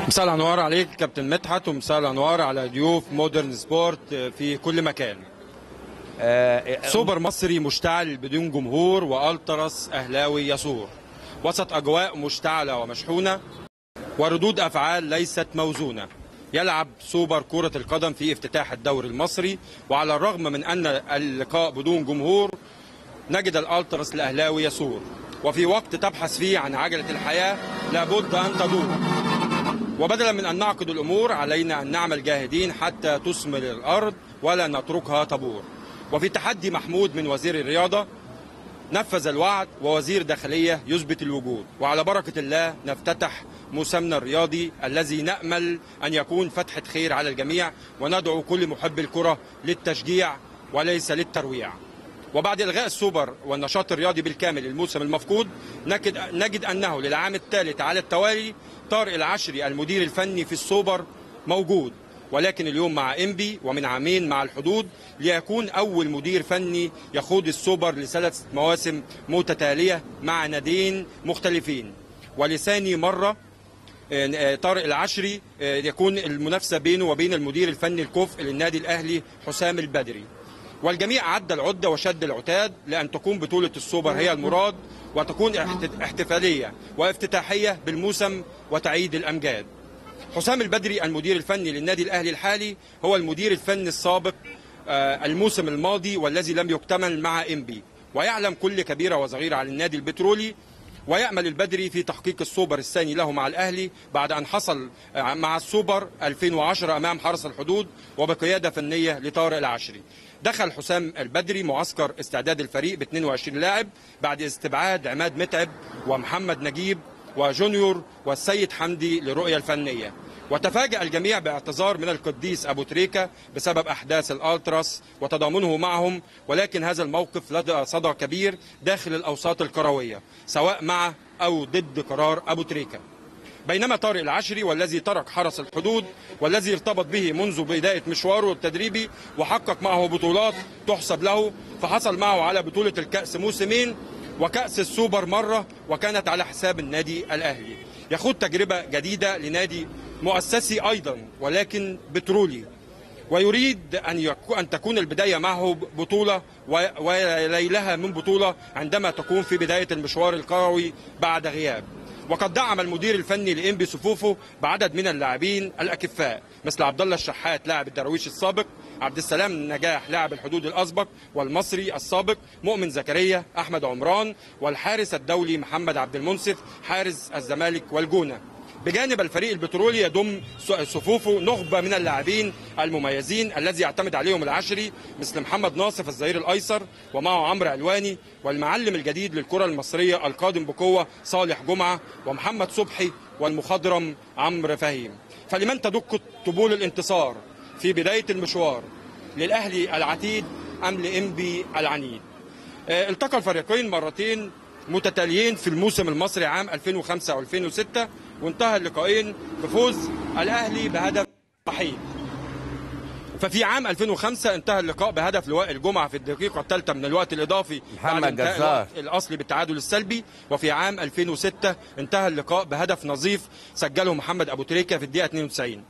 مساء الانوار عليك كابتن مدحت، ومساء الانوار على ضيوف مودرن سبورت في كل مكان. سوبر مصري مشتعل بدون جمهور والتراس اهلاوي يثور وسط اجواء مشتعله ومشحونه وردود افعال ليست موزونه. يلعب سوبر كرة القدم في افتتاح الدوري المصري، وعلى الرغم من ان اللقاء بدون جمهور نجد الالتراس الاهلاوي يثور، وفي وقت تبحث فيه عن عجله الحياه لابد ان تدور. وبدلا من أن نعقد الأمور علينا أن نعمل جاهدين حتى تثمر الأرض ولا نتركها تبور. وفي تحدي محمود من وزير الرياضة نفذ الوعد، ووزير داخلية يثبت الوجود. وعلى بركة الله نفتتح موسمنا الرياضي الذي نأمل أن يكون فتحة خير على الجميع، وندعو كل محب الكرة للتشجيع وليس للترويع. وبعد إلغاء السوبر والنشاط الرياضي بالكامل الموسم المفقود، نجد أنه للعام الثالث على التوالي طارق العشري المدير الفني في السوبر موجود، ولكن اليوم مع إنبي ومن عامين مع الحدود، ليكون أول مدير فني يخوض السوبر لثلاث مواسم متتالية مع ناديين مختلفين. ولثاني مرة طارق العشري يكون المنافسة بينه وبين المدير الفني الكفء للنادي الأهلي حسام البدري. والجميع عد العدة وشد العتاد لأن تكون بطولة السوبر هي المراد، وتكون احتفالية وافتتاحية بالموسم وتعيد الأمجاد. حسام البدري المدير الفني للنادي الأهلي الحالي هو المدير الفني السابق الموسم الماضي والذي لم يكتمل مع إنبي، ويعلم كل كبيرة وصغيرة على النادي البترولي. ويأمل البدري في تحقيق السوبر الثاني له مع الأهلي بعد أن حصل مع السوبر 2010 أمام حرس الحدود وبقيادة فنية لطارق العشري. دخل حسام البدري معسكر استعداد الفريق ب 22 لاعب بعد استبعاد عماد متعب ومحمد نجيب وجونيور والسيد حمدي للرؤية الفنية. وتفاجأ الجميع باعتذار من القديس أبو تريكة بسبب أحداث الألتراس وتضامنه معهم، ولكن هذا الموقف لدى صدى كبير داخل الأوساط الكروية سواء مع أو ضد قرار أبو تريكة. بينما طارق العشري والذي ترك حرس الحدود والذي ارتبط به منذ بداية مشواره التدريبي وحقق معه بطولات تحسب له، فحصل معه على بطولة الكأس موسمين وكأس السوبر مرة، وكانت على حساب النادي الأهلي. يخوض تجربة جديدة لنادي مؤسسي أيضا ولكن بترولي، ويريد أن تكون البداية معه بطولة وليلها من بطولة عندما تكون في بداية المشوار الكروي بعد غياب. وقد دعم المدير الفني لإنبي صفوفه بعدد من اللاعبين الأكفاء مثل عبد الله الشحات لاعب الدراويش السابق، عبد السلام نجاح لاعب الحدود الأسبق والمصري السابق، مؤمن زكريا، أحمد عمران، والحارس الدولي محمد عبد المنصف حارس الزمالك والجونة. بجانب الفريق البترولي يضم صفوفه نخبة من اللاعبين المميزين الذي يعتمد عليهم العشري مثل محمد ناصف الظهير الأيسر، ومعه عمرو علواني، والمعلم الجديد للكرة المصرية القادم بقوة صالح جمعة، ومحمد صبحي، والمخضرم عمرو فهيم. فلمن تدق طبول الانتصار في بداية المشوار، للأهلي العتيد أم لإنبي العنيد؟ التقى الفريقين مرتين متتاليين في الموسم المصري عام 2005 و2006، وانتهى اللقاءين بفوز الأهلي بهدف وحيد. ففي عام 2005 انتهى اللقاء بهدف لواء الجمعة في الدقيقة الثالثة من الوقت الإضافي بعد انتهاء الوقت الأصلي بالتعادل السلبي. وفي عام 2006 انتهى اللقاء بهدف نظيف سجله محمد أبو تريكة في الدقيقة 92.